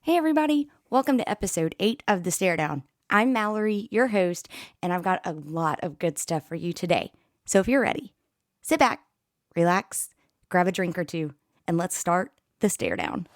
Hey everybody, welcome to episode 8 of The Stare Down. I'm Mallory, your host, and I've got a lot of good stuff for you today. So if you're ready, sit back, relax, grab a drink or two, and let's start The Stare Down.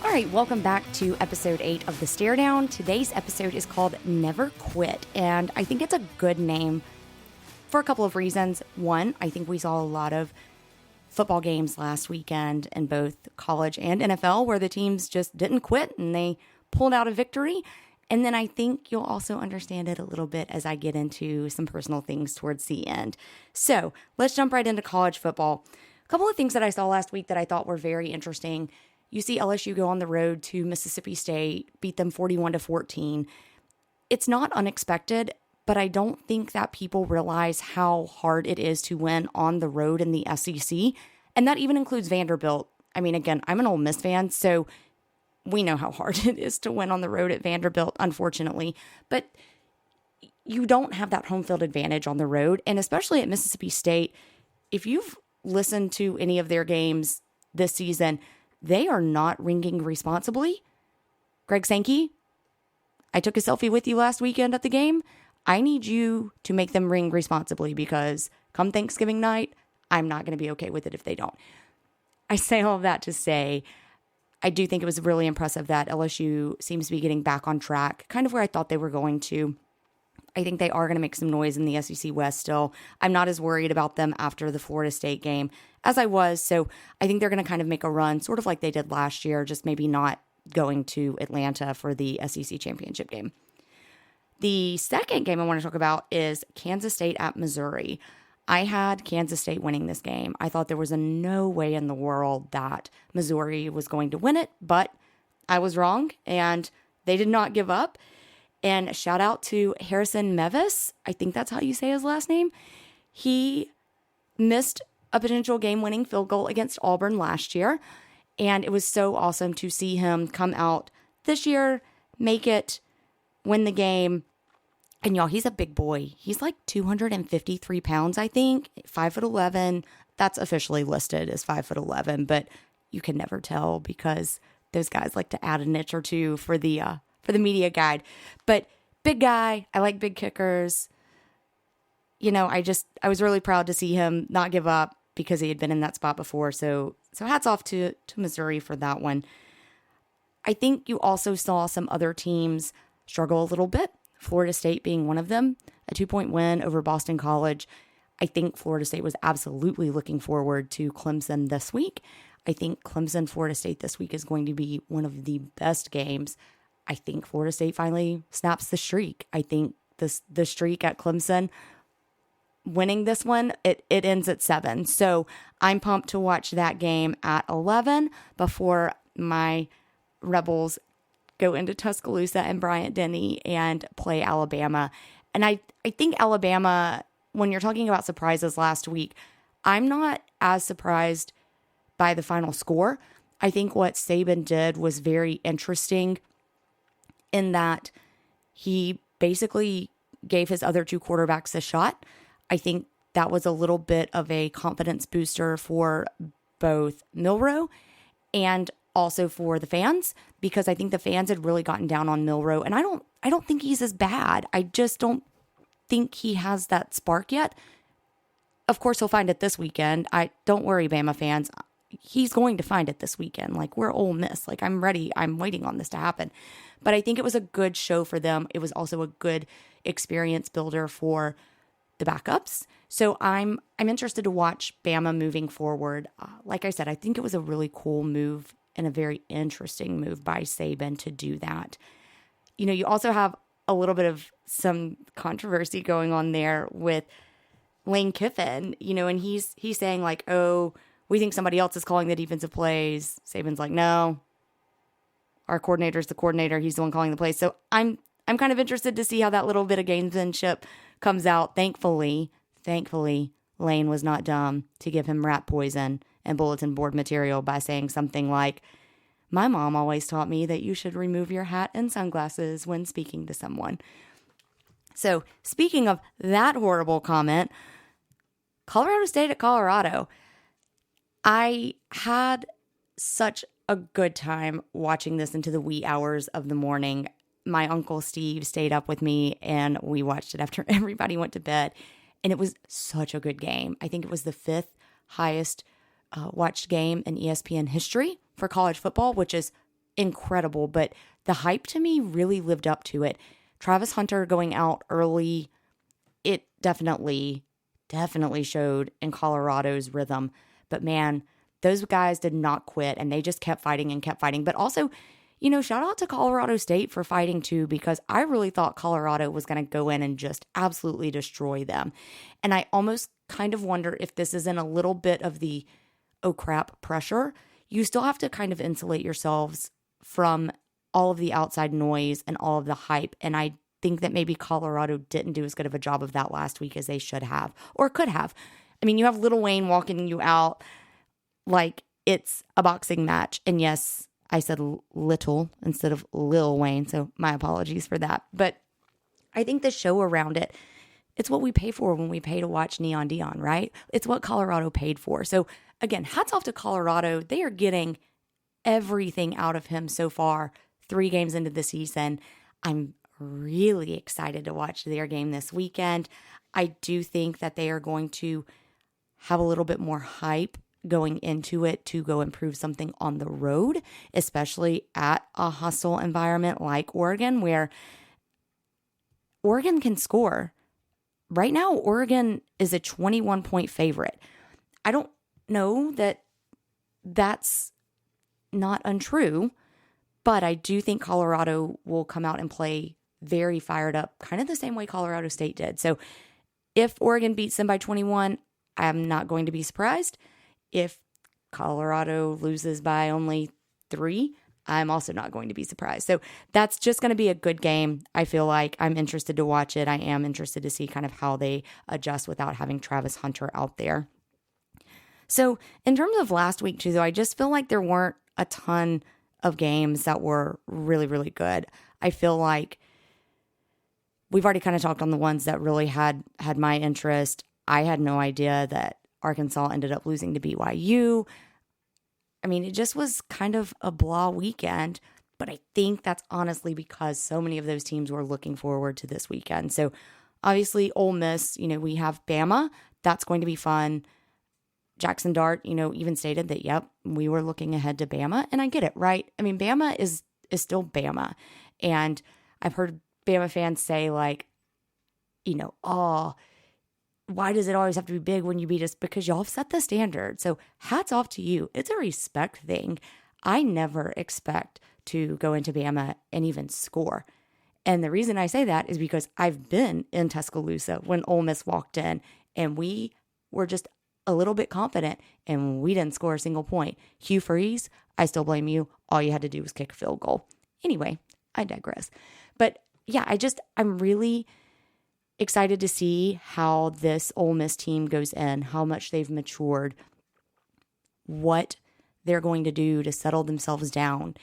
All right, welcome back to episode 8 of The Stare Down. Today's episode is called Never Quit, and I think it's a good name for a couple of reasons. One, I think we saw a lot of football games last weekend in both college and NFL where the teams just didn't quit and they pulled out a victory. And then I think you'll also understand it a little bit as I get into some personal things towards the end. So let's jump right into college football. A couple of things that I saw last week that I thought were very interesting. You see LSU go on the road to Mississippi State, beat them 41-14. It's not unexpected, but I don't think that people realize how hard it is to win on the road in the SEC. And that even includes Vanderbilt. I mean, again, I'm an Ole Miss fan, so we know how hard it is to win on the road at Vanderbilt, unfortunately. But you don't have that home field advantage on the road. And especially at Mississippi State, if you've listened to any of their games this season, they are not ringing responsibly. Greg Sankey, I took a selfie with you last weekend at the game. I need you to make them ring responsibly because come Thanksgiving night, I'm not going to be okay with it if they don't. I say all of that to say, I do think it was really impressive that LSU seems to be getting back on track, kind of where I thought they were going to. I think they are going to make some noise in the SEC West still. I'm not as worried about them after the Florida State game as I was. So I think they're going to kind of make a run, sort of like they did last year, just maybe not going to Atlanta for the SEC championship game. The second game I want to talk about is Kansas State at Missouri. I had Kansas State winning this game. I thought there was no way in the world that Missouri was going to win it, but I was wrong, and they did not give up. And shout out to Harrison Mevis. I think that's how you say his last name. He missed a potential game-winning field goal against Auburn last year, and it was so awesome to see him come out this year, make it, win the game. And y'all, he's a big boy. He's like 253 pounds, I think, 5'11". That's officially listed as 5'11", but you can never tell because those guys like to add an inch or two for the media guide. But big guy, I like big kickers. You know, I was really proud to see him not give up because he had been in that spot before. So hats off to Missouri for that one. I think you also saw some other teams struggle a little bit, Florida State being one of them, a 2-point win over Boston College. I think Florida State was absolutely looking forward to Clemson this week. I think Clemson-Florida State this week is going to be one of the best games. I think Florida State finally snaps the streak. I think the streak at Clemson, winning this one, it ends at 7. So I'm pumped to watch that game at 11 before my Rebels go into Tuscaloosa and Bryant-Denny and play Alabama. And I think Alabama, when you're talking about surprises last week, I'm not as surprised by the final score. I think what Saban did was very interesting in that he basically gave his other two quarterbacks a shot. I think that was a little bit of a confidence booster for both Milroe and also for the fans, because I think the fans had really gotten down on Milroe, and I don't think he's as bad. I just don't think he has that spark yet. Of course, he'll find it this weekend. Don't worry, Bama fans. He's going to find it this weekend. Like, we're Ole Miss. Like, I'm ready. I'm waiting on this to happen. But I think it was a good show for them. It was also a good experience builder for the backups. So I'm interested to watch Bama moving forward. Like I said, I think it was a really cool move and a very interesting move by Saban to do that. You know, you also have a little bit of some controversy going on there with Lane Kiffin, you know, and he's saying like, oh, we think somebody else is calling the defensive plays. Saban's like, no, our coordinator's the coordinator. He's the one calling the plays. So I'm kind of interested to see how that little bit of gamesmanship comes out. Thankfully, Lane was not dumb to give him rat poison and bulletin board material by saying something like, my mom always taught me that you should remove your hat and sunglasses when speaking to someone. So speaking of that horrible comment, Colorado State at Colorado. I had such a good time watching this into the wee hours of the morning. My Uncle Steve stayed up with me and we watched it after everybody went to bed. And it was such a good game. I think it was the 5th highest watched game in ESPN history for college football, which is incredible. But the hype to me really lived up to it. Travis Hunter going out early, it definitely showed in Colorado's rhythm. But man, those guys did not quit and they just kept fighting and kept fighting. But also, shout out to Colorado State for fighting too, because I really thought Colorado was going to go in and just absolutely destroy them. And I almost kind of wonder if this isn't a little bit of the, oh crap, pressure. You still have to kind of insulate yourselves from all of the outside noise and all of the hype. And I think that maybe Colorado didn't do as good of a job of that last week as they should have or could have. I mean, you have Lil Wayne walking you out like it's a boxing match. And yes, I said little instead of Lil Wayne, so my apologies for that. But I think the show around it, it's what we pay for when we pay to watch Neon Dion, right? It's what Colorado paid for. So again, hats off to Colorado. They are getting everything out of him so far, 3 games into the season. I'm really excited to watch their game this weekend. I do think that they are going to have a little bit more hype going into it to go improve something on the road, especially at a hostile environment like Oregon, where Oregon can score. Right now, Oregon is a 21-point favorite. I don't know that that's not untrue, but I do think Colorado will come out and play very fired up, kind of the same way Colorado State did. So if Oregon beats them by 21, I'm not going to be surprised. If Colorado loses by only 3, I'm also not going to be surprised. So that's just going to be a good game. I feel like I'm interested to watch it. I am interested to see kind of how they adjust without having Travis Hunter out there. So in terms of last week too, though, I just feel like there weren't a ton of games that were really, really good. I feel like we've already kind of talked on the ones that really had my interest. I had no idea that Arkansas ended up losing to BYU. I mean, it just was kind of a blah weekend, but I think that's honestly because so many of those teams were looking forward to this weekend. So obviously Ole Miss, we have Bama. That's going to be fun. Jackson Dart, even stated that, yep, we were looking ahead to Bama, and I get it, right? I mean, Bama is still Bama. And I've heard Bama fans say like, oh, why does it always have to be big when you beat us? Because y'all have set the standard. So hats off to you. It's a respect thing. I never expect to go into Bama and even score. And the reason I say that is because I've been in Tuscaloosa when Ole Miss walked in and we were just a little bit confident and we didn't score a single point. Hugh Freeze, I still blame you. All you had to do was kick a field goal. Anyway, I digress. But yeah, I'm really excited to see how this Ole Miss team goes in, how much they've matured, what they're going to do to settle themselves down.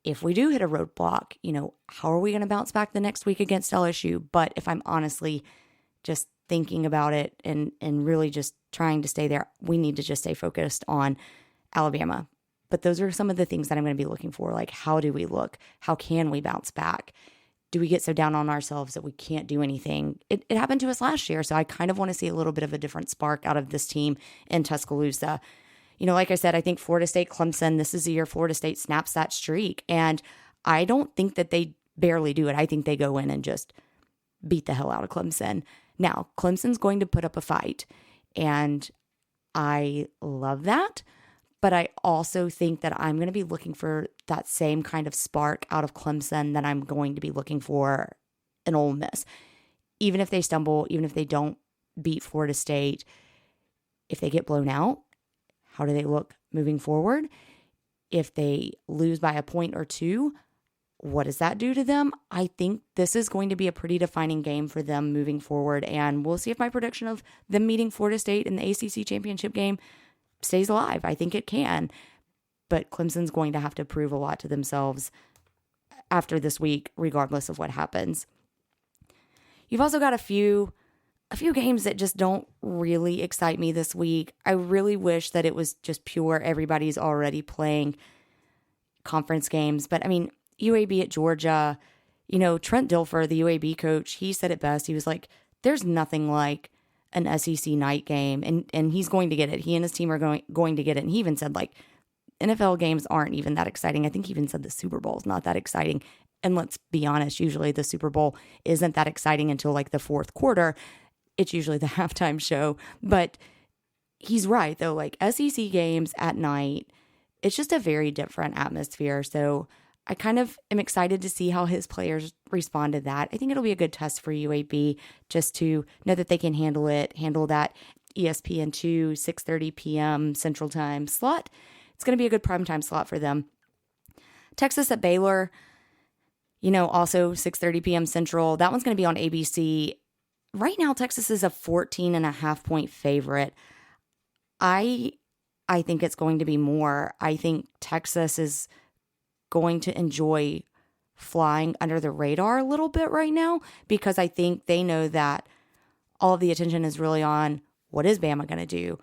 If we do hit a roadblock, how are we going to bounce back the next week against LSU? But if I'm honestly just thinking about it and really just trying to stay there, we need to just stay focused on Alabama. But those are some of the things that I'm going to be looking for. Like, how do we look? How can we bounce back? Do we get so down on ourselves that we can't do anything? It happened to us last year, so I kind of want to see a little bit of a different spark out of this team in Tuscaloosa. Like I said, I think Florida State, Clemson, this is the year Florida State snaps that streak, and I don't think that they barely do it. I think they go in and just beat the hell out of Clemson. Now, Clemson's going to put up a fight, and I love that. But I also think that I'm going to be looking for that same kind of spark out of Clemson that I'm going to be looking for in Ole Miss. Even if they stumble, even if they don't beat Florida State, if they get blown out, how do they look moving forward? If they lose by a point or two, what does that do to them? I think this is going to be a pretty defining game for them moving forward. And we'll see if my prediction of them meeting Florida State in the ACC championship game stays alive. I think it can. But Clemson's going to have to prove a lot to themselves after this week, regardless of what happens. You've also got a few games that just don't really excite me this week. I really wish that it was just pure everybody's already playing conference games. But I mean, UAB at Georgia, Trent Dilfer, the UAB coach, he said it best. He was like, there's nothing like an SEC night game, and he's going to get it. He and his team are going to get it. And he even said, like, NFL games aren't even that exciting. I think he even said the Super Bowl is not that exciting. And let's be honest, usually the Super Bowl isn't that exciting until like the fourth quarter. It's usually the halftime show. But he's right, though. Like, SEC games at night, it's just a very different atmosphere. So I kind of am excited to see how his players respond to that. I think it'll be a good test for UAB just to know that they can handle that ESPN2 6:30 p.m. Central Time slot. It's going to be a good primetime slot for them. Texas at Baylor, also 6:30 p.m. Central. That one's going to be on ABC. Right now, Texas is a 14.5-point favorite. I think it's going to be more. I think Texas is going to enjoy flying under the radar a little bit right now because I think they know that all of the attention is really on what is Bama going to do.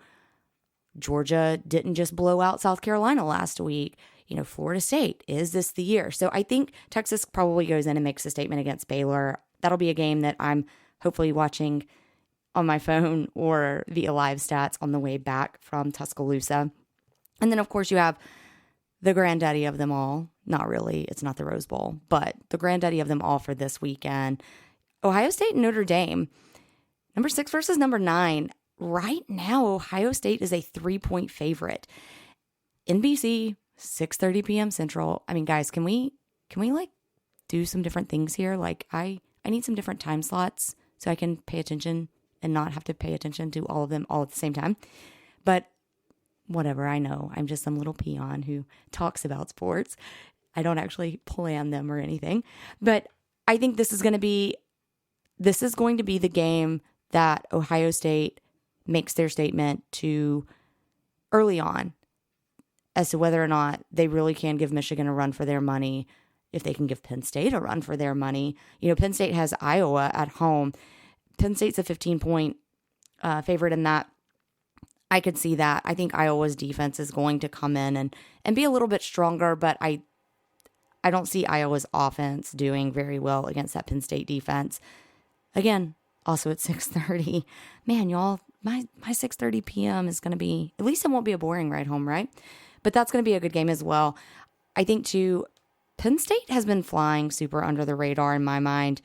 Georgia didn't just blow out South Carolina last week. Florida State, is this the year? So I think Texas probably goes in and makes a statement against Baylor. That'll be a game that I'm hopefully watching on my phone or via live stats on the way back from Tuscaloosa. And then, of course, you have the granddaddy of them all. Not really. It's not the Rose Bowl, but the granddaddy of them all for this weekend. Ohio State and Notre Dame. Number 6 versus number 9. Right now, Ohio State is a 3-point favorite. NBC, 6:30 p.m. Central. I mean, guys, can we like do some different things here? Like, I need some different time slots so I can pay attention and not have to pay attention to all of them all at the same time. But whatever, I know. I'm just some little peon who talks about sports. I don't actually plan them or anything. But I think this is going to be the game that Ohio State makes their statement to early on as to whether or not they really can give Michigan a run for their money, if they can give Penn State a run for their money. Penn State has Iowa at home. Penn State's a 15-point favorite in that. I could see that. I think Iowa's defense is going to come in and be a little bit stronger, but I don't see Iowa's offense doing very well against that Penn State defense. Again, also at 6:30. Man, y'all, my 6:30 p.m. is going to be, at least it won't be a boring ride home, right? But that's going to be a good game as well. I think, too, Penn State has been flying super under the radar in my mind.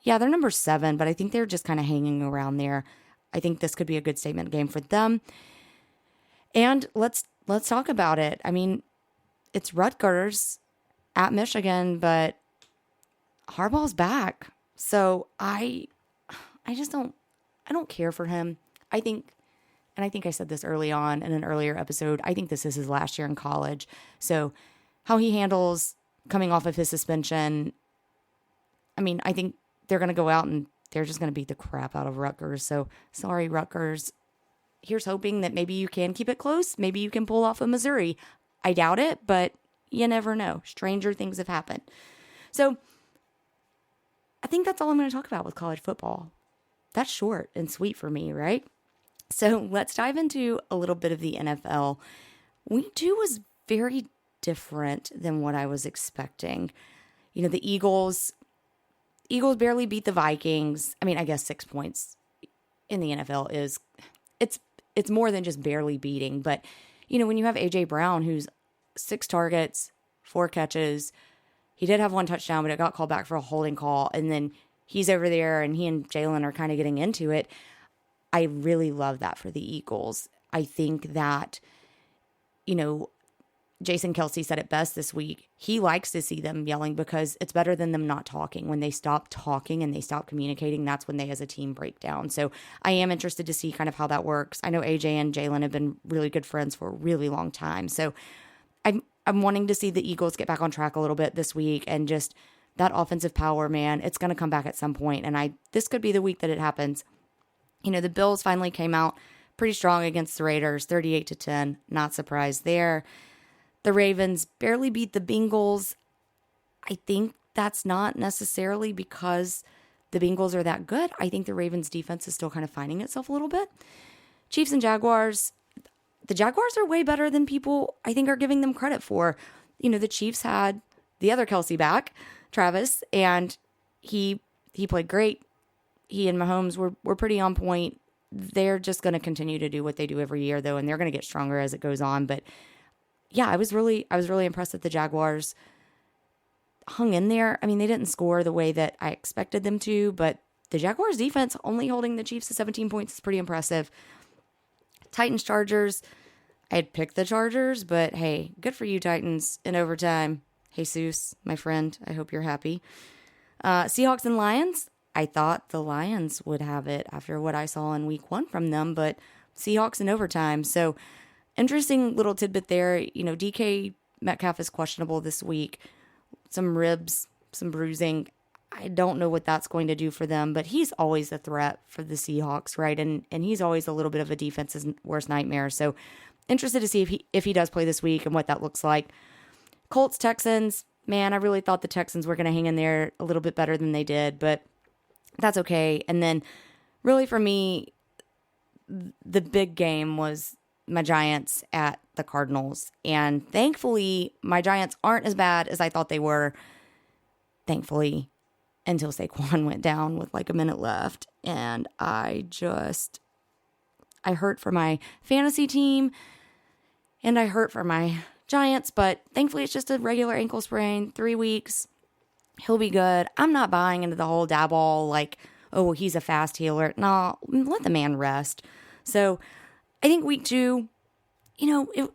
Yeah, they're number 7, but I think they're just kind of hanging around there. I think this could be a good statement game for them. And let's talk about it. I mean, it's Rutgers at Michigan, but Harbaugh's back. So I don't care for him. I think I said this early on in an earlier episode, I think this is his last year in college. So how he handles coming off of his suspension, I mean, I think they're going to go out and they're just going to beat the crap out of Rutgers. So sorry, Rutgers. Here's hoping that maybe you can keep it close. Maybe you can pull off a Missouri. I doubt it, but you never know. Stranger things have happened. So I think that's all I'm going to talk about with college football. That's short and sweet for me, right? So let's dive into a little bit of the NFL. Week 2 was very different than what I was expecting. The Eagles barely beat the Vikings. I mean, I guess 6 points in the NFL is, it's more than just barely beating. But, when you have A.J. Brown, who's 6 targets, 4 catches, he did have 1 touchdown, but it got called back for a holding call. And then he's over there and he and Jalen are kind of getting into it. I really love that for the Eagles. I think that, Jason Kelsey said it best this week. He likes to see them yelling because it's better than them not talking. When they stop talking and they stop communicating, that's when they as a team break down. So I am interested to see kind of how that works. I know AJ and Jalen have been really good friends for a really long time. So I'm wanting to see the Eagles get back on track a little bit this week, and just that offensive power, man, it's going to come back at some point. And this could be the week that it happens. The Bills finally came out pretty strong against the Raiders, 38-10. Not surprised there. The Ravens barely beat the Bengals. I think that's not necessarily because the Bengals are that good. I think the Ravens defense is still kind of finding itself a little bit. Chiefs and Jaguars. The Jaguars are way better than people, I think, are giving them credit for. The Chiefs had the other Kelsey back, Travis, and he played great. He and Mahomes were pretty on point. They're just going to continue to do what they do every year, though, and they're going to get stronger as it goes on. But yeah, I was really impressed that the Jaguars hung in there. I mean, they didn't score the way that I expected them to, but the Jaguars defense only holding the Chiefs to 17 points is pretty impressive. Titans, Chargers. I had picked the Chargers, but hey, good for you, Titans, in overtime. Jesus, my friend, I hope you're happy. Seahawks and Lions. I thought the Lions would have it after what I saw in week 1 from them, but Seahawks in overtime. So interesting little tidbit there. DK Metcalf is questionable this week. Some ribs, some bruising. I don't know what that's going to do for them, but he's always a threat for the Seahawks, right? And he's always a little bit of a defense's worst nightmare. So interested to see if he does play this week and what that looks like. Colts, Texans. Man, I really thought the Texans were going to hang in there a little bit better than they did, but that's okay. And then really for me, the big game was my Giants at the Cardinals. And thankfully, my Giants aren't as bad as I thought they were. Thankfully, until Saquon went down with like a minute left. And I hurt for my fantasy team and I hurt for my Giants, but thankfully it's just a regular ankle sprain, 3 weeks. He'll be good. I'm not buying into the whole dabble like, oh, he's a fast healer. No, let the man rest. So I think week 2, it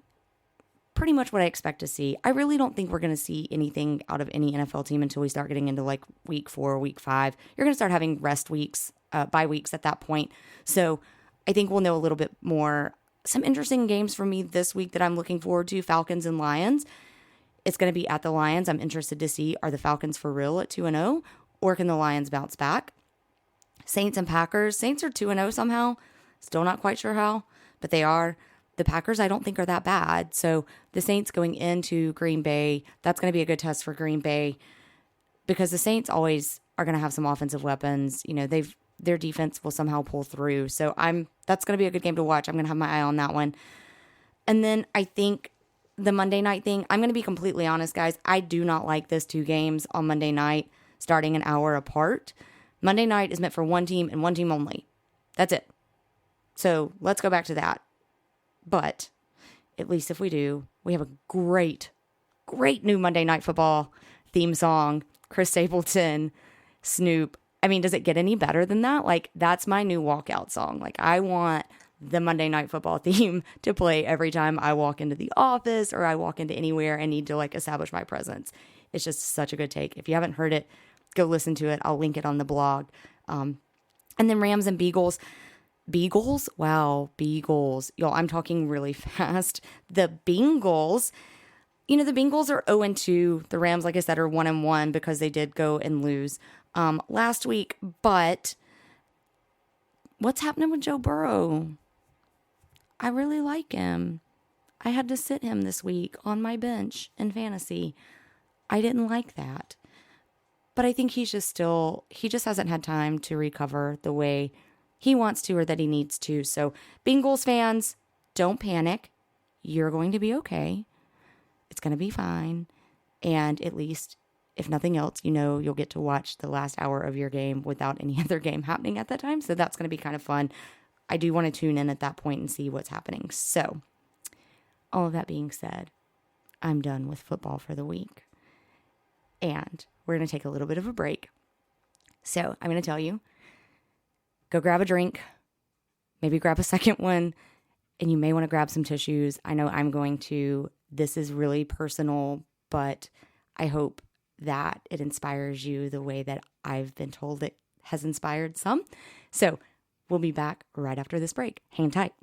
pretty much what I expect to see. I really don't think we're going to see anything out of any NFL team until we start getting into like week 4, week 5. You're going to start having rest weeks, bye weeks at that point. So I think we'll know a little bit more. Some interesting games for me this week that I'm looking forward to, Falcons and Lions. It's going to be at the Lions. I'm interested to see, are the Falcons for real at 2-0, or can the Lions bounce back? Saints and Packers. Saints are 2-0 somehow. Still not quite sure how, but they are. The Packers I don't think are that bad. So the Saints going into Green Bay, that's going to be a good test for Green Bay because the Saints always are going to have some offensive weapons. Their defense will somehow pull through. So that's going to be a good game to watch. I'm going to have my eye on that one. And then I think the Monday night thing, I'm going to be completely honest, guys. I do not like this 2 games on Monday night starting an hour apart. Monday night is meant for one team and one team only. That's it. So let's go back to that. But at least if we do, we have a great new Monday Night Football theme song. Chris Stapleton, Snoop. I mean, does it get any better than that? Like, that's my new walkout song. Like, I want the Monday Night Football theme to play every time I walk into the office or I walk into anywhere and need to like establish my presence. It's just such a good take. If you haven't heard it, go listen to it. I'll link it on the blog. And then Rams and Beagles. Beagles? Wow, Beagles. Y'all, I'm talking really fast. The Bengals, the Bengals are 0-2. The Rams, like I said, are 1-1 because they did go and lose last week. But what's happening with Joe Burrow? I really like him. I had to sit him this week on my bench in fantasy. I didn't like that. But I think he just hasn't had time to recover the way he wants to or that he needs to. So Bengals fans, don't panic. You're going to be okay. It's going to be fine. And at least, if nothing else, you'll get to watch the last hour of your game without any other game happening at that time. So that's going to be kind of fun. I do want to tune in at that point and see what's happening. So all of that being said, I'm done with football for the week. And we're going to take a little bit of a break. So I'm going to tell you, go grab a drink, maybe grab a second one, and you may want to grab some tissues. I know I'm going to. This is really personal, but I hope that it inspires you the way that I've been told it has inspired some. So we'll be back right after this break. Hang tight.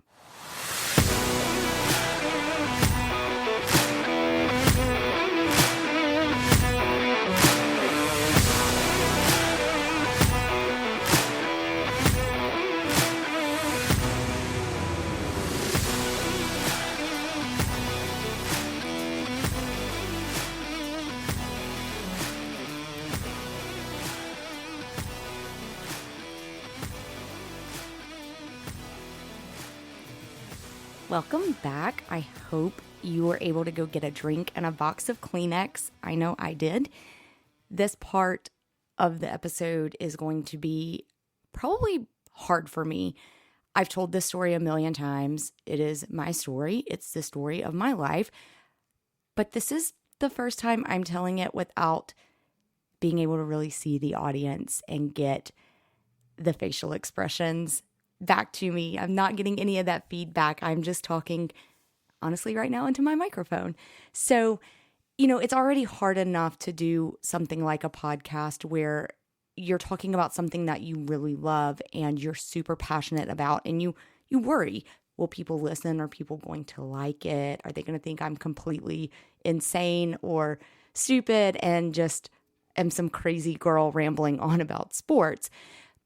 Welcome back. I hope you were able to go get a drink and a box of Kleenex. I know I did. This part of the episode is going to be probably hard for me. I've told this story a million times. It is my story. It's the story of my life. But this is the first time I'm telling it without being able to really see the audience and get the facial expressions back to me. I'm not getting any of that feedback. I'm just talking honestly right now into my microphone. So, it's already hard enough to do something like a podcast where you're talking about something that you really love and you're super passionate about, and you worry, will people listen? Are people going to like it? Are they going to think I'm completely insane or stupid and just am some crazy girl rambling on about sports?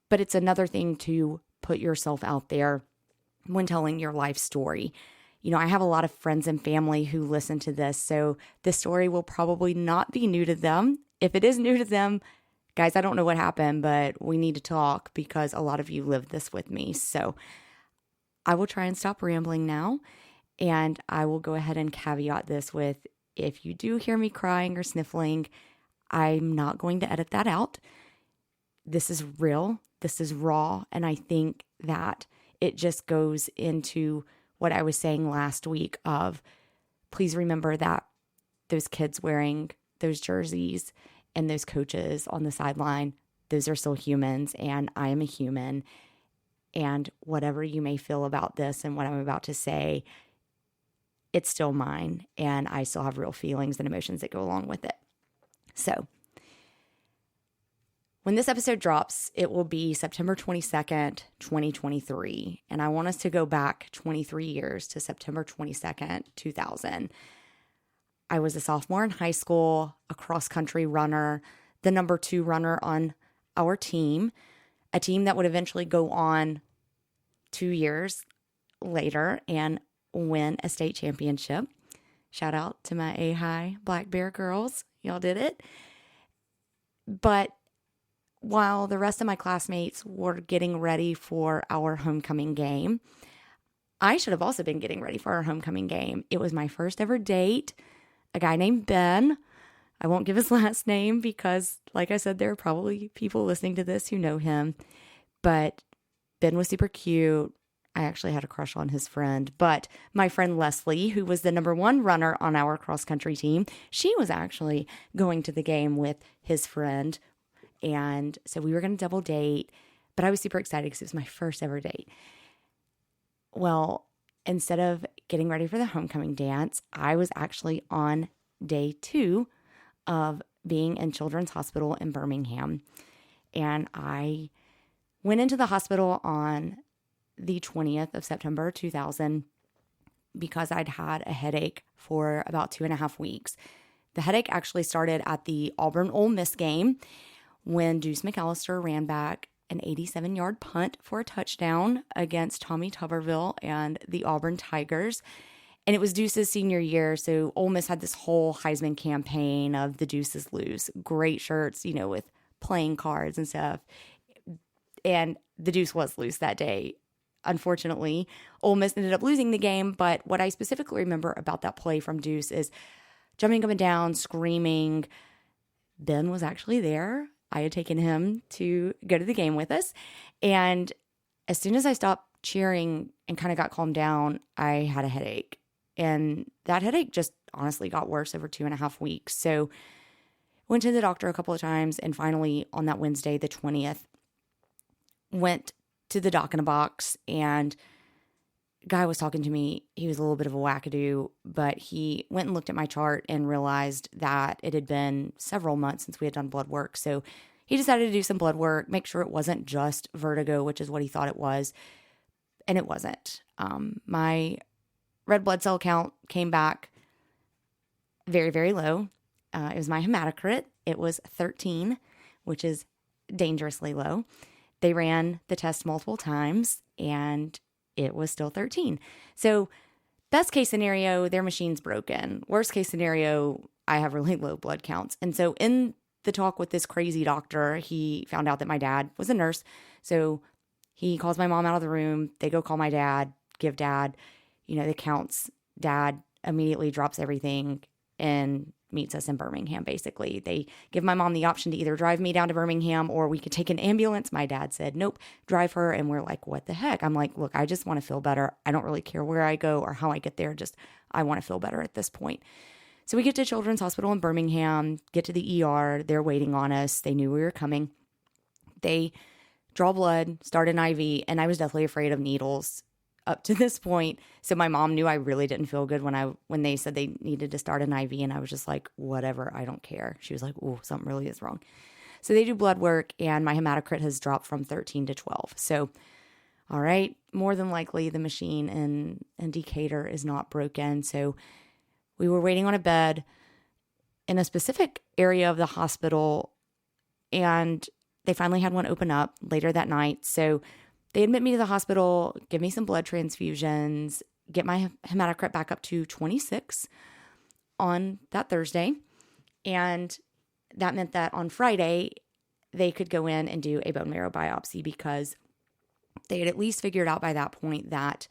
But it's another thing to put yourself out there when telling your life story. I have a lot of friends and family who listen to this, so this story will probably not be new to them. If it is new to them, guys, I don't know what happened, but we need to talk because a lot of you lived this with me. So I will try and stop rambling now, and I will go ahead and caveat this with, if you do hear me crying or sniffling, I'm not going to edit that out. This is real. This is raw. And I think that it just goes into what I was saying last week of, please remember that those kids wearing those jerseys and those coaches on the sideline, those are still humans, and I am a human. And whatever you may feel about this and what I'm about to say, it's still mine, and I still have real feelings and emotions that go along with it. So when this episode drops, it will be September 22nd, 2023. And I want us to go back 23 years to September 22nd, 2000. I was a sophomore in high school, a cross-country runner, the number 2 runner on our team, a team that would eventually go on 2 years later and win a state championship. Shout out to my A-High Black Bear girls. Y'all did it. But while the rest of my classmates were getting ready for our homecoming game, I should have also been getting ready for our homecoming game. It was my first ever date, a guy named Ben. I won't give his last name because, like I said, there are probably people listening to this who know him. But Ben was super cute. I actually had a crush on his friend. But my friend Leslie, who was the number 1 runner on our cross-country team, she was actually going to the game with his friend. And so we were going to double date, but I was super excited because it was my first ever date. Well, instead of getting ready for the homecoming dance, I was actually on day 2 of being in Children's Hospital in Birmingham. And I went into the hospital on the 20th of September, 2000, because I'd had a headache for about 2.5 weeks. The headache actually started at the Auburn-Ole Miss game when Deuce McAllister ran back an 87-yard punt for a touchdown against Tommy Tuberville and the Auburn Tigers. And it was Deuce's senior year, so Ole Miss had this whole Heisman campaign of the Deuces lose. Great shirts, with playing cards and stuff. And the Deuce was loose that day. Unfortunately, Ole Miss ended up losing the game, but what I specifically remember about that play from Deuce is jumping up and down, screaming. Ben was actually there. I had taken him to go to the game with us. And as soon as I stopped cheering and kind of got calmed down, I had a headache. And that headache just honestly got worse over 2.5 weeks. So went to the doctor a couple of times, and finally on that Wednesday, the 20th, went to the doc in a box, and guy was talking to me. He was a little bit of a wackadoo, but he went and looked at my chart and realized that it had been several months since we had done blood work. So he decided to do some blood work, make sure it wasn't just vertigo, which is what he thought it was. And it wasn't. My red blood cell count came back very, very low. It was my hematocrit. It was 13, which is dangerously low. They ran the test multiple times and it was still 13. So best case scenario, their machine's broken. Worst case scenario, I have really low blood counts. And so in the talk with this crazy doctor, he found out that my dad was a nurse. So he calls my mom out of the room. They go call my dad, give dad, the counts. Dad immediately drops everything and meets us in Birmingham, basically. They give my mom the option to either drive me down to Birmingham or we could take an ambulance. My dad said, nope, drive her. And we're like, what the heck? I'm like, look, I just want to feel better. I don't really care where I go or how I get there. Just, I want to feel better at this point. So we get to Children's Hospital in Birmingham, get to the ER. They're waiting on us. They knew we were coming. They draw blood, start an IV, and I was deathly afraid of needles up to this point. So my mom knew I really didn't feel good when they said they needed to start an IV, and I was just like, whatever, I don't care. She was like, oh, something really is wrong. So they do blood work, and my hematocrit has dropped from 13 to 12. So, all right, more than likely the machine in Decatur is not broken. So we were waiting on a bed in a specific area of the hospital, and they finally had one open up later that night. So they admit me to the hospital, give me some blood transfusions, get my hematocrit back up to 26 on that Thursday. And that meant that on Friday, they could go in and do a bone marrow biopsy because they had at least figured out by that point that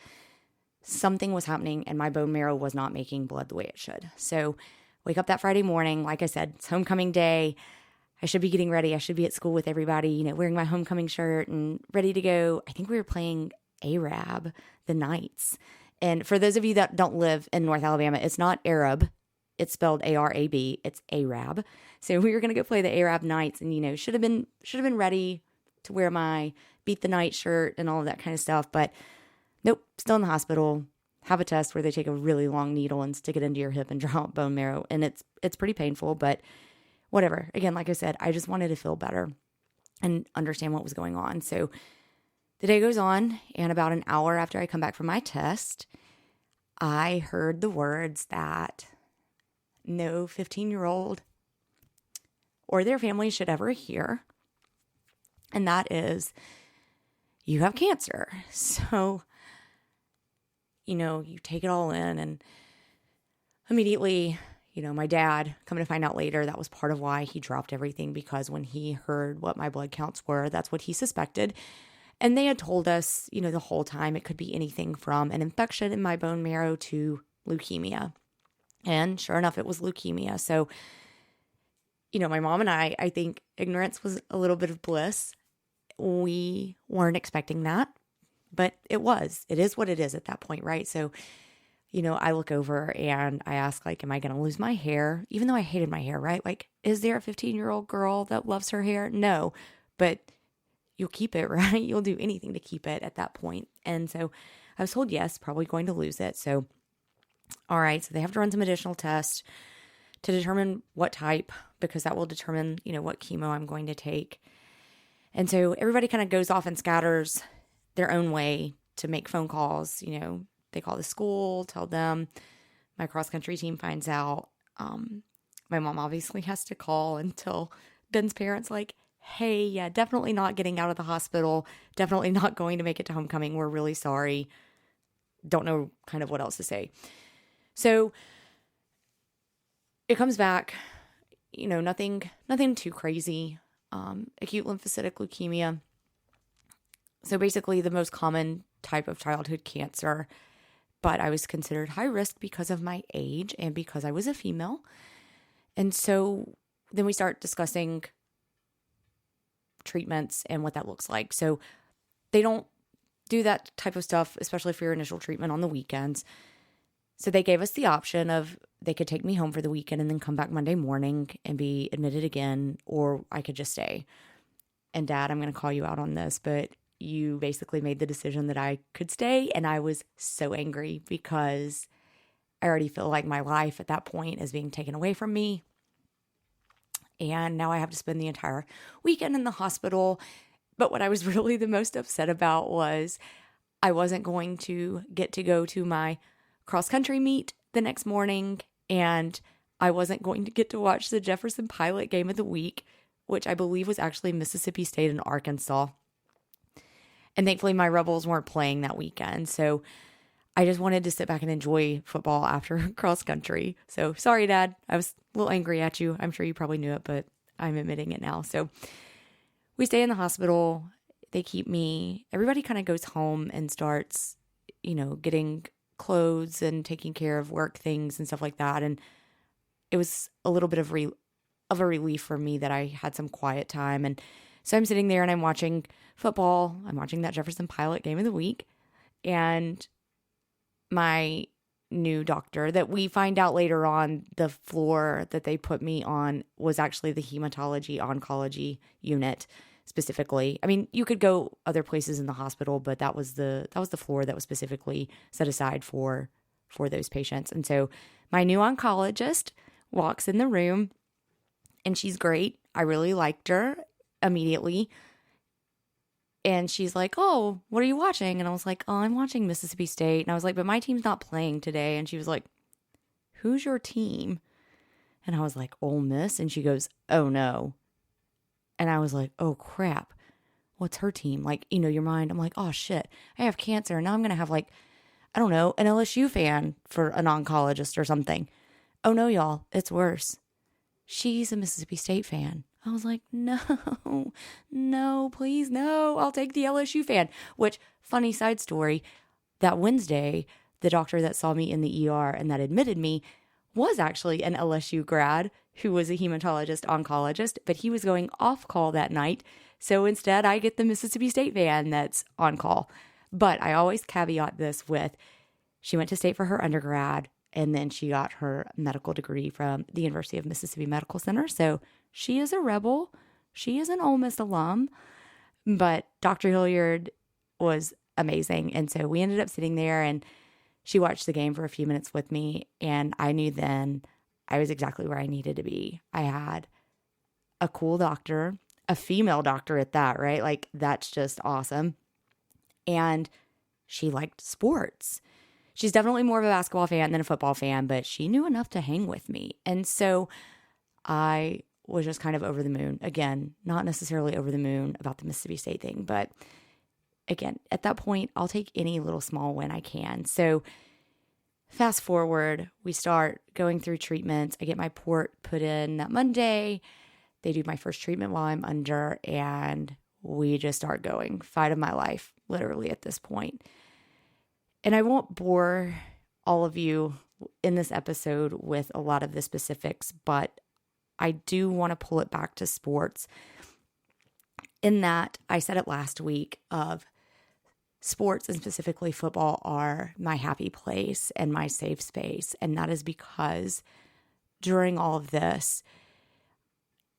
something was happening and my bone marrow was not making blood the way it should. So wake up that Friday morning, like I said, it's homecoming day. I should be getting ready. I should be at school with everybody, wearing my homecoming shirt and ready to go. I think we were playing Arab the Knights. And for those of you that don't live in North Alabama, it's not Arab. It's spelled Arab. It's Arab. So we were going to go play the Arab Knights and, should have been ready to wear my Beat the Night shirt and all of that kind of stuff. But nope, still in the hospital. Have a test where they take a really long needle and stick it into your hip and draw out bone marrow. And it's pretty painful, but whatever. Again, like I said, I just wanted to feel better and understand what was going on. So the day goes on, and about an hour after I come back from my test, I heard the words that no 15-year-old or their family should ever hear. And that is, you have cancer. So, you take it all in, and immediately, my dad, coming to find out later, that was part of why he dropped everything, because when he heard what my blood counts were, that's what he suspected. And they had told us, the whole time it could be anything from an infection in my bone marrow to leukemia. And sure enough, it was leukemia. So, my mom and I think ignorance was a little bit of bliss. We weren't expecting that, but it is what it is at that point, right? So, I look over and I ask, am I going to lose my hair? Even though I hated my hair, right? Is there a 15-year-old girl that loves her hair? No, but you'll keep it, right? You'll do anything to keep it at that point. And so I was told, yes, probably going to lose it. So, all right. So they have to run some additional tests to determine what type, because that will determine, what chemo I'm going to take. And so everybody kind of goes off and scatters their own way to make phone calls, They call the school, tell them. My cross-country team finds out. My mom obviously has to call and tell Ben's parents, hey, yeah, definitely not getting out of the hospital. Definitely not going to make it to homecoming. We're really sorry. Don't know kind of what else to say. So it comes back, nothing too crazy. Acute lymphocytic leukemia. So basically the most common type of childhood cancer. But I was considered high risk because of my age and because I was a female. And so then we start discussing treatments and what that looks like. So they don't do that type of stuff, especially for your initial treatment on the weekends. So they gave us the option of they could take me home for the weekend and then come back Monday morning and be admitted again, or I could just stay. And Dad, I'm going to call you out on this, but you basically made the decision that I could stay. And I was so angry because I already feel like my life at that point is being taken away from me. And now I have to spend the entire weekend in the hospital. But what I was really the most upset about was I wasn't going to get to go to my cross country meet the next morning. And I wasn't going to get to watch the Jefferson Pilot game of the week, which I believe was actually Mississippi State and Arkansas. And thankfully my Rebels weren't playing that weekend. So I just wanted to sit back and enjoy football after cross country. So sorry, Dad. I was a little angry at you. I'm sure you probably knew it, but I'm admitting it now. So we stay in the hospital. They keep me. Everybody kind of goes home and starts, getting clothes and taking care of work things and stuff like that. And it was a little bit of a relief for me that I had some quiet time. And so I'm sitting there and I'm watching football. I'm watching that Jefferson Pilot game of the week. And my new doctor, that we find out later on, the floor that they put me on was actually the hematology oncology unit specifically. I mean, you could go other places in the hospital, but that was the floor that was specifically set aside for those patients. And so my new oncologist walks in the room, and she's great. I really liked her immediately. And she's like, "Oh, what are you watching?" And I was like, "Oh, I'm watching Mississippi State." And I was like, "But my team's not playing today." And she was like, "Who's your team?" And I was like, "Ole Miss." And she goes, "Oh, no." And I was like, "Oh, crap. What's her team?" Like, your mind. I'm like, "Oh, shit. I have cancer. And now I'm going to have I don't know, an LSU fan for an oncologist or something." Oh, no, y'all. It's worse. She's a Mississippi State fan. I was like, no, please, no. I'll take the LSU fan. Which, funny side story, that Wednesday, the doctor that saw me in the ER and that admitted me was actually an LSU grad who was a hematologist oncologist, but he was going off call that night. So instead, I get the Mississippi State fan that's on call. But I always caveat this with, she went to State for her undergrad, and then she got her medical degree from the University of Mississippi Medical Center. So she is a rebel. She is an Ole Miss alum. But Dr. Hilliard was amazing. And so we ended up sitting there, and she watched the game for a few minutes with me. And I knew then I was exactly where I needed to be. I had a cool doctor, a female doctor at that, right? That's just awesome. And she liked sports. She's definitely more of a basketball fan than a football fan, but she knew enough to hang with me. And so I was just kind of over the moon. Again, not necessarily over the moon about the Mississippi State thing, but again, at that point, I'll take any little small win I can. So fast forward, we start going through treatments. I get my port put in that Monday. They do my first treatment while I'm under, and we just start going. Fight of my life, literally, at this point. And I won't bore all of you in this episode with a lot of the specifics, but I do want to pull it back to sports, in that I said it last week of sports, and specifically football, are my happy place and my safe space. And that is because during all of this,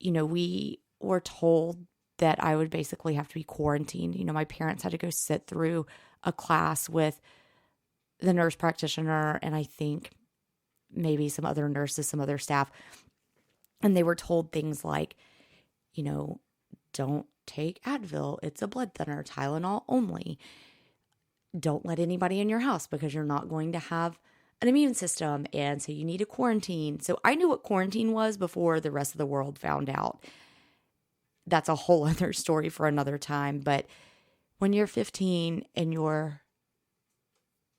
we were told that I would basically have to be quarantined. My parents had to go sit through a class with the nurse practitioner, and I think maybe some other nurses, some other staff. And they were told things like, don't take Advil. It's a blood thinner, Tylenol only. Don't let anybody in your house because you're not going to have an immune system. And so you need to quarantine. So I knew what quarantine was before the rest of the world found out. That's a whole other story for another time. But when you're 15 and you're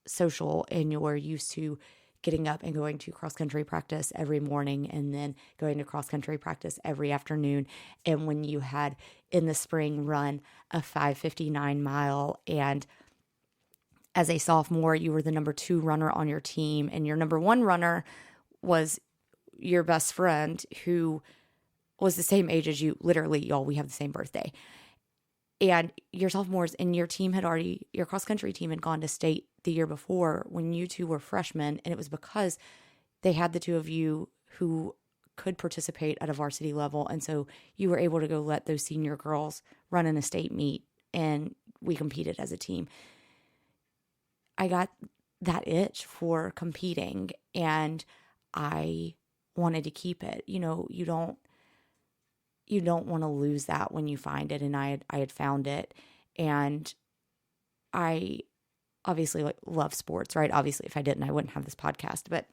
social and you're used to getting up and going to cross-country practice every morning and then going to cross-country practice every afternoon, and when you had in the spring run a 5:59 mile, and as a sophomore you were the number 2 runner on your team, and your number 1 runner was your best friend who was the same age as you. Literally, y'all, we have the same birthday. And your sophomores, and your cross-country team had gone to state the year before when you two were freshmen, and it was because they had the two of you who could participate at a varsity level, and so you were able to go let those senior girls run in a state meet and we competed as a team. I got that itch for competing, and I wanted to keep it. You know, you don't want to lose that when you find it. And I had found it, and I obviously love sports, right? Obviously, if I didn't, I wouldn't have this podcast, but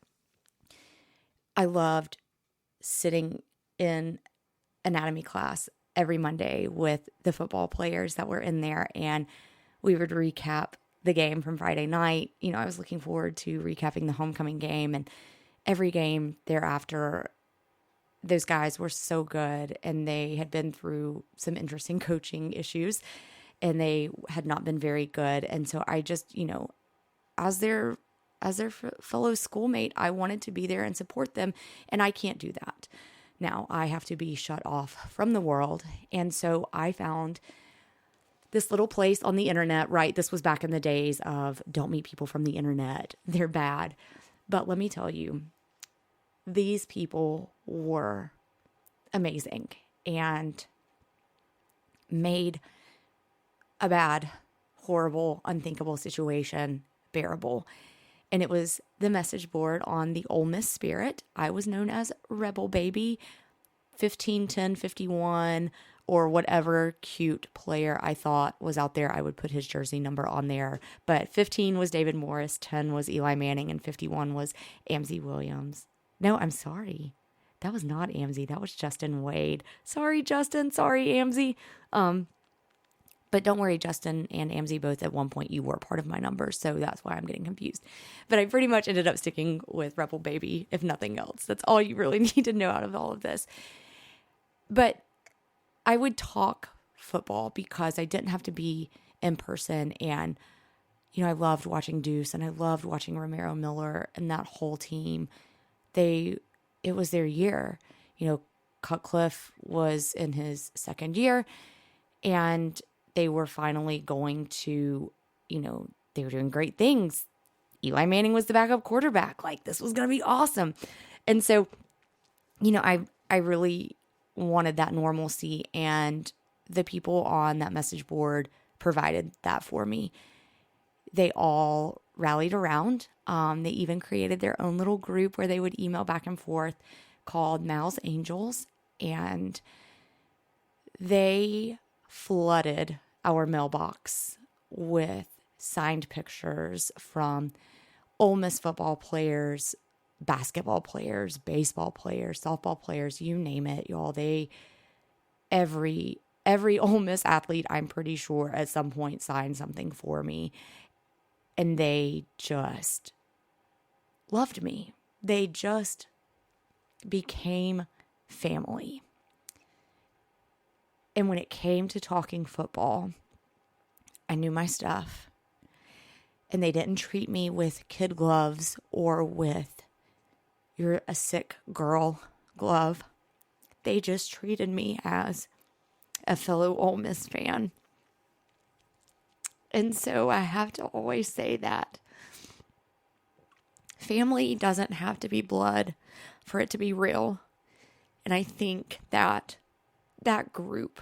I loved sitting in anatomy class every Monday with the football players that were in there, and we would recap the game from Friday night. You know, I was looking forward to recapping the homecoming game, and every game thereafter, those guys were so good, and they had been through some interesting coaching issues, and they had not been very good. And so I just, you know, as their fellow schoolmate, I wanted to be there and support them, and I can't do that. Now I have to be shut off from the world. And so I found this little place on the internet, right? This was back in the days of don't meet people from the internet. They're bad. But let me tell you, these people were amazing and made a bad, horrible, unthinkable situation bearable. And it was the message board on the Ole Miss Spirit. I was known as Rebel Baby, 15, 10, 51, or whatever cute player I thought was out there. I would put his jersey number on there. But 15 was David Morris, 10 was Eli Manning, and 51 was Amzie Williams. No, I'm sorry. That was not Amzie. That was Justin Wade. Sorry, Justin. Sorry, Amzie. But don't worry, Justin and Amzie, both at one point you were part of my numbers, so that's why I'm getting confused. But I pretty much ended up sticking with Rebel Baby, if nothing else. That's all you really need to know out of all of this. But I would talk football because I didn't have to be in person. And, you know, I loved watching Deuce, and I loved watching Romero Miller and that whole team. It was their year. You know, Cutcliffe was in his second year, and they were finally going to, you know, they were doing great things. Eli Manning was the backup quarterback. Like, this was going to be awesome. And so, you know, I really wanted that normalcy, and the people on that message board provided that for me. They all rallied around. They even created their own little group where they would email back and forth called Mal's Angels, and they flooded our mailbox with signed pictures from Ole Miss football players, basketball players, baseball players, softball players, you name it, y'all. Every Ole Miss athlete, I'm pretty sure, at some point signed something for me. And they just loved me. They just became family. And when it came to talking football, I knew my stuff. And they didn't treat me with kid gloves or with you're a sick girl glove. They just treated me as a fellow Ole Miss fan. And so I have to always say that family doesn't have to be blood for it to be real. And I think that that group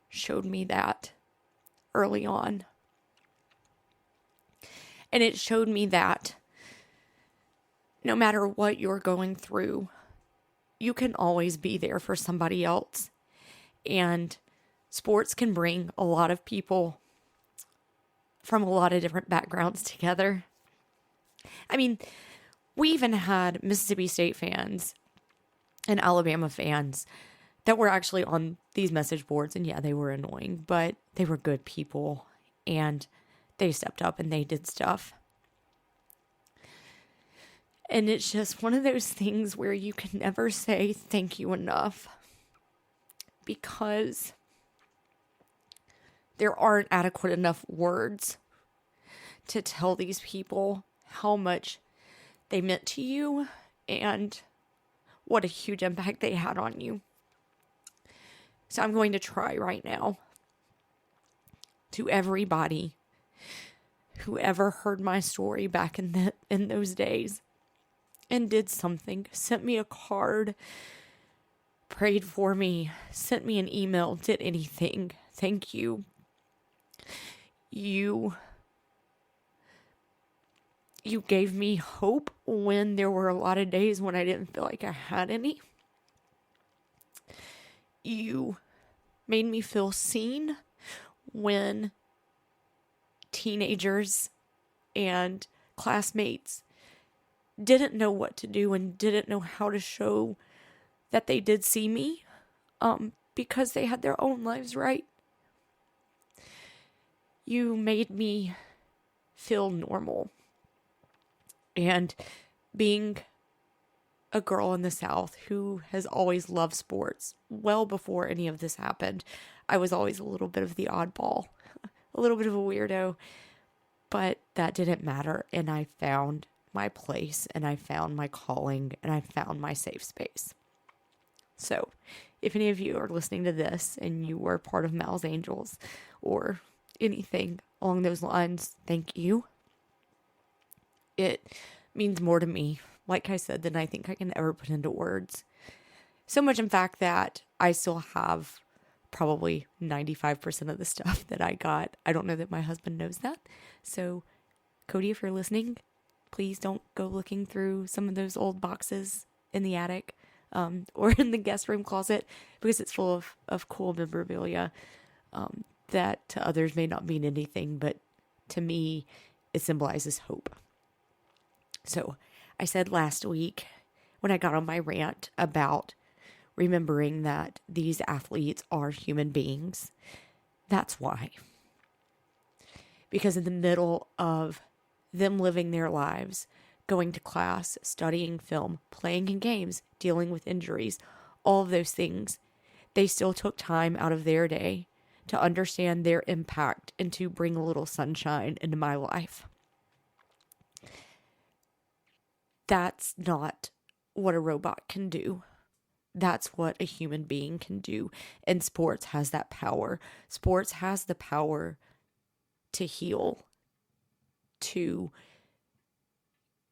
showed me that early on. And it showed me that no matter what you're going through, you can always be there for somebody else. And sports can bring a lot of people from a lot of different backgrounds together. I mean, we even had Mississippi State fans and Alabama fans that were actually on these message boards. And yeah, they were annoying, but they were good people, and they stepped up and they did stuff. And it's just one of those things where you can never say thank you enough, because there aren't adequate enough words to tell these people how much they meant to you and what a huge impact they had on you. So I'm going to try right now, to everybody who ever heard my story back in those days and did something, sent me a card, prayed for me, sent me an email, did anything. Thank you. You gave me hope when there were a lot of days when I didn't feel like I had any. You made me feel seen when teenagers and classmates didn't know what to do and didn't know how to show that they did see me, because they had their own lives, right? You made me feel normal. And being a girl in the South who has always loved sports, well before any of this happened, I was always a little bit of the oddball, a little bit of a weirdo, but that didn't matter. And I found my place, and I found my calling, and I found my safe space. So if any of you are listening to this and you were part of Mal's Angels or anything along those lines, thank you. It means more to me, like I said, than I think I can ever put into words. So much, in fact, that I still have probably 95% of the stuff that I got. I don't know that my husband knows that. So, Cody, if you're listening, please don't go looking through some of those old boxes in the attic, or in the guest room closet, because it's full of cool memorabilia that to others may not mean anything, but to me, it symbolizes hope. So I said last week when I got on my rant about remembering that these athletes are human beings, that's why. Because in the middle of them living their lives, going to class, studying film, playing in games, dealing with injuries, all of those things, they still took time out of their day to understand their impact and to bring a little sunshine into my life. That's not what a robot can do. That's what a human being can do. And sports has that power. Sports has the power to heal, to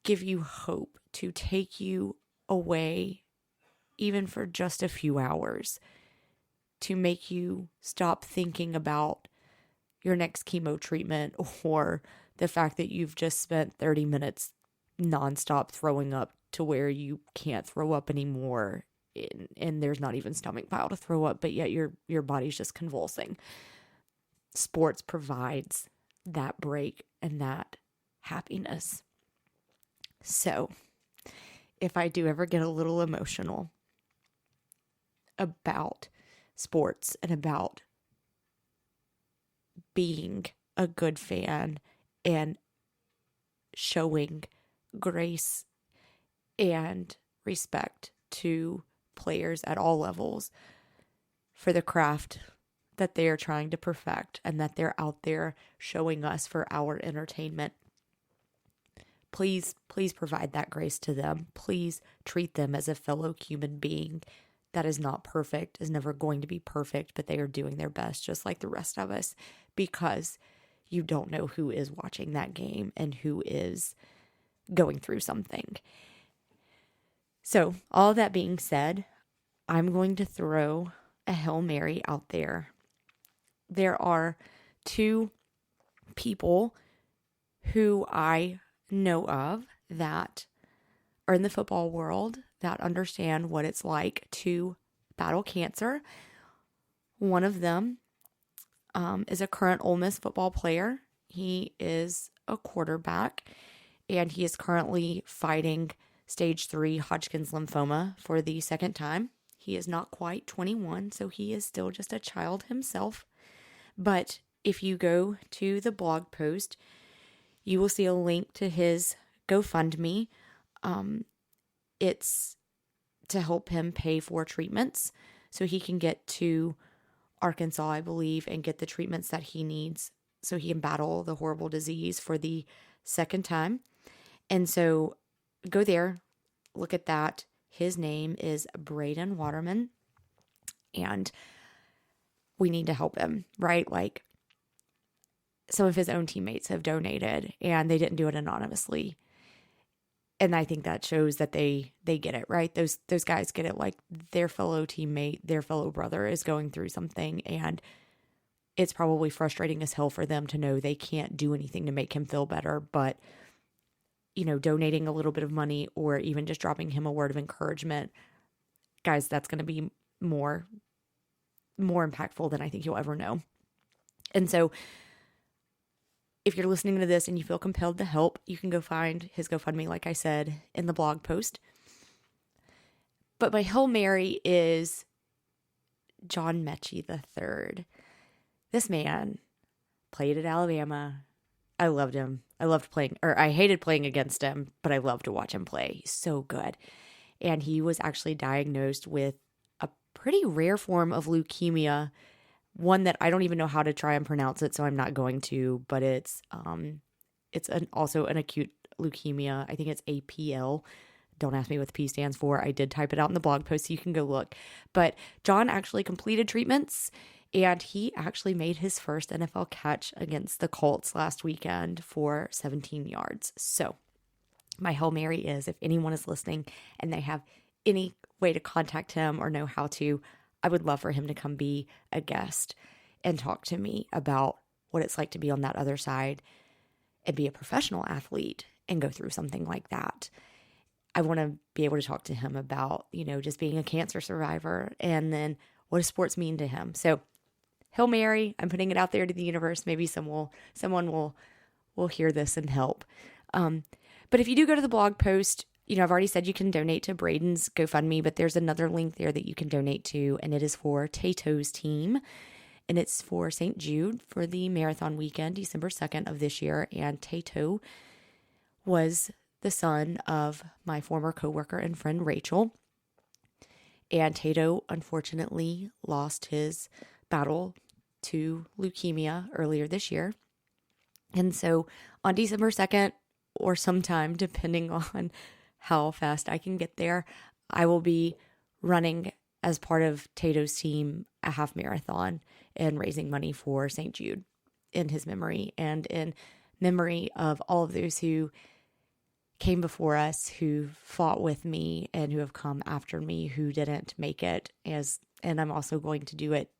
give you hope, to take you away, even for just a few hours, to make you stop thinking about your next chemo treatment or the fact that you've just spent 30 minutes nonstop throwing up to where you can't throw up anymore, and there's not even stomach bile to throw up, but yet your body's just convulsing. Sports provides that break and that happiness. So, if I do ever get a little emotional about sports and about being a good fan and showing grace and respect to players at all levels for the craft that they are trying to perfect and that they're out there showing us for our entertainment, please provide that grace to them. Please treat them as a fellow human being that is not perfect, is never going to be perfect, but they are doing their best just like the rest of us, because you don't know who is watching that game and who is going through something. So, all that being said, I'm going to throw a Hail Mary out there. There are two people who I know of that are in the football world that understand what it's like to battle cancer. One of them is a current Ole Miss football player. He is a quarterback, and he is currently fighting stage 3 Hodgkin's lymphoma for the second time. He is not quite 21, so he is still just a child himself. But if you go to the blog post, you will see a link to his GoFundMe. It's to help him pay for treatments so he can get to Arkansas, I believe, and get the treatments that he needs so he can battle the horrible disease for the second time. And so go there, look at that. His name is Braden Waterman, and we need to help him, right? Like, some of his own teammates have donated, and they didn't do it anonymously. And I think that shows that they get it, right? Those guys get it. Like, their fellow teammate, their fellow brother is going through something, and it's probably frustrating as hell for them to know they can't do anything to make him feel better, but donating a little bit of money or even just dropping him a word of encouragement, guys, that's going to be more impactful than I think you'll ever know. And so if you're listening to this and you feel compelled to help, you can go find his GoFundMe, like I said, in the blog post. But my Hail Mary is John Mechie III. This man played at Alabama. I loved him. I hated playing against him, but I loved to watch him play. He's so good. And he was actually diagnosed with a pretty rare form of leukemia, one that I don't even know how to try and pronounce it, so I'm not going to, but it's also an acute leukemia. I think it's APL. Don't ask me what the P stands for. I did type it out in the blog post, so you can go look. But John actually completed treatments, and he actually made his first NFL catch against the Colts last weekend for 17 yards. So my Hail Mary is, if anyone is listening and they have any way to contact him or know how to, I would love for him to come be a guest and talk to me about what it's like to be on that other side and be a professional athlete and go through something like that. I want to be able to talk to him about, just being a cancer survivor and then what does sports mean to him. So Hail Mary, I'm putting it out there to the universe. Maybe someone will hear this and help. But if you do go to the blog post, I've already said you can donate to Braden's GoFundMe, but there's another link there that you can donate to, and it is for Tato's team, and it's for St. Jude for the marathon weekend, December 2nd of this year. And Tato was the son of my former coworker and friend Rachel, and Tato unfortunately lost his battle to leukemia earlier this year. And so on December 2nd, or sometime, depending on how fast I can get there, I will be running as part of Tato's team a half marathon and raising money for St. Jude in his memory and in memory of all of those who came before us, who fought with me and who have come after me, who didn't make it. And I'm also going to do it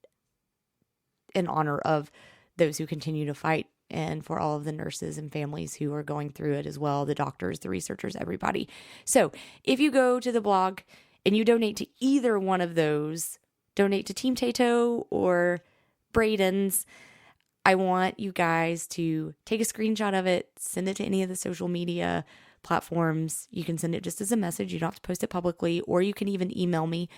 in honor of those who continue to fight, and for all of the nurses and families who are going through it as well, the doctors, the researchers, everybody. So if you go to the blog and you donate to either one of those, donate to Team Tato or Braden's, I want you guys to take a screenshot of it, send it to any of the social media platforms. You can send it just as a message. You don't have to post it publicly, or you can even email me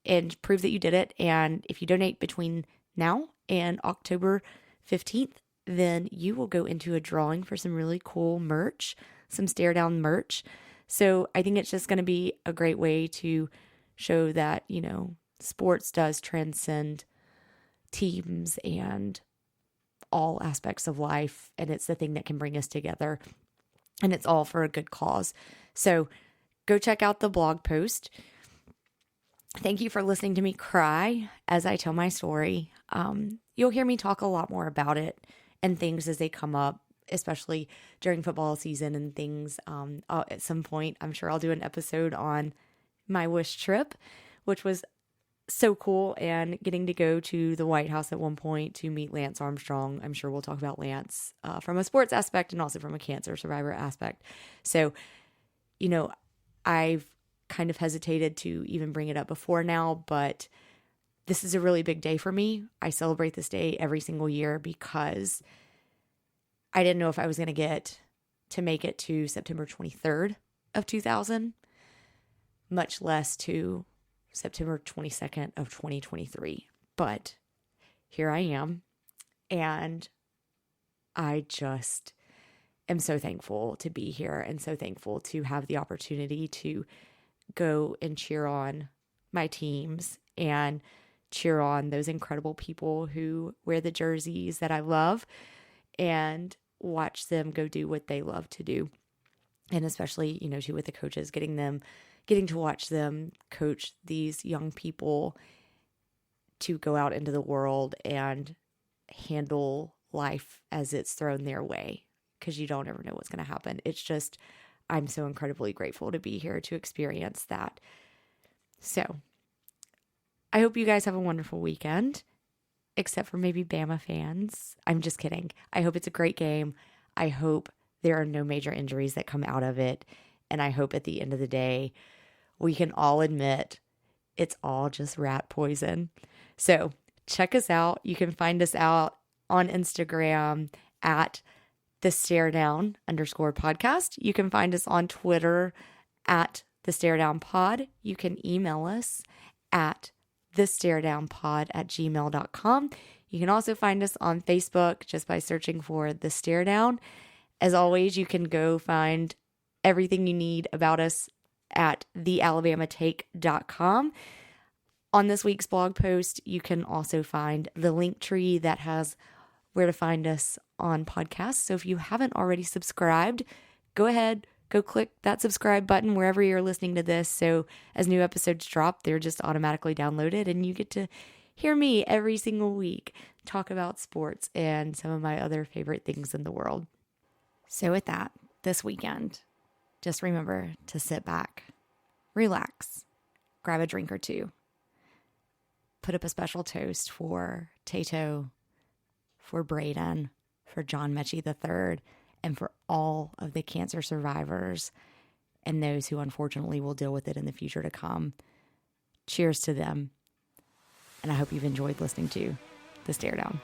and prove that you did it. And if you donate between now and October 15th, then you will go into a drawing for some really cool merch, some stare down merch. So I think it's just going to be a great way to show that, sports does transcend teams and all aspects of life. And it's the thing that can bring us together. And it's all for a good cause. So go check out the blog post. Thank you for listening to me cry as I tell my story. You'll hear me talk a lot more about it and things as they come up, especially during football season and things. At some point, I'm sure I'll do an episode on my wish trip, which was so cool, and getting to go to the White House at one point to meet Lance Armstrong. I'm sure we'll talk about Lance from a sports aspect and also from a cancer survivor aspect. So, I've kind of hesitated to even bring it up before now, but this is a really big day for me. I celebrate this day every single year because I didn't know if I was going to get to make it to September 23rd of 2000, much less to September 22nd of 2023. But here I am, and I just am so thankful to be here and so thankful to have the opportunity to go and cheer on my teams and cheer on those incredible people who wear the jerseys that I love and watch them go do what they love to do. And especially, too, with the coaches, getting to watch them coach these young people to go out into the world and handle life as it's thrown their way, because you don't ever know what's going to happen. It's just, I'm so incredibly grateful to be here to experience that. So I hope you guys have a wonderful weekend. except for maybe Bama fans. I'm just kidding. I hope it's a great game. I hope there are no major injuries that come out of it. And I hope at the end of the day, we can all admit it's all just rat poison. So check us out. You can find us out on Instagram at the stare down _podcast. You can find us on Twitter at the stare down pod. You can email us at thestaredownpod@gmail.com. You can also find us on Facebook just by searching for The Stare Down. As always, you can go find everything you need about us at thealabamatake.com. On this week's blog post, you can also find the link tree that has where to find us on podcasts. So if you haven't already subscribed, go ahead, go click that subscribe button wherever you're listening to this. So as new episodes drop, they're just automatically downloaded and you get to hear me every single week talk about sports and some of my other favorite things in the world. So with that, this weekend, just remember to sit back, relax, grab a drink or two, put up a special toast for Tato, for Braden, for John Mechie III, and for all of the cancer survivors and those who unfortunately will deal with it in the future to come. Cheers to them. And I hope you've enjoyed listening to The Stare Down.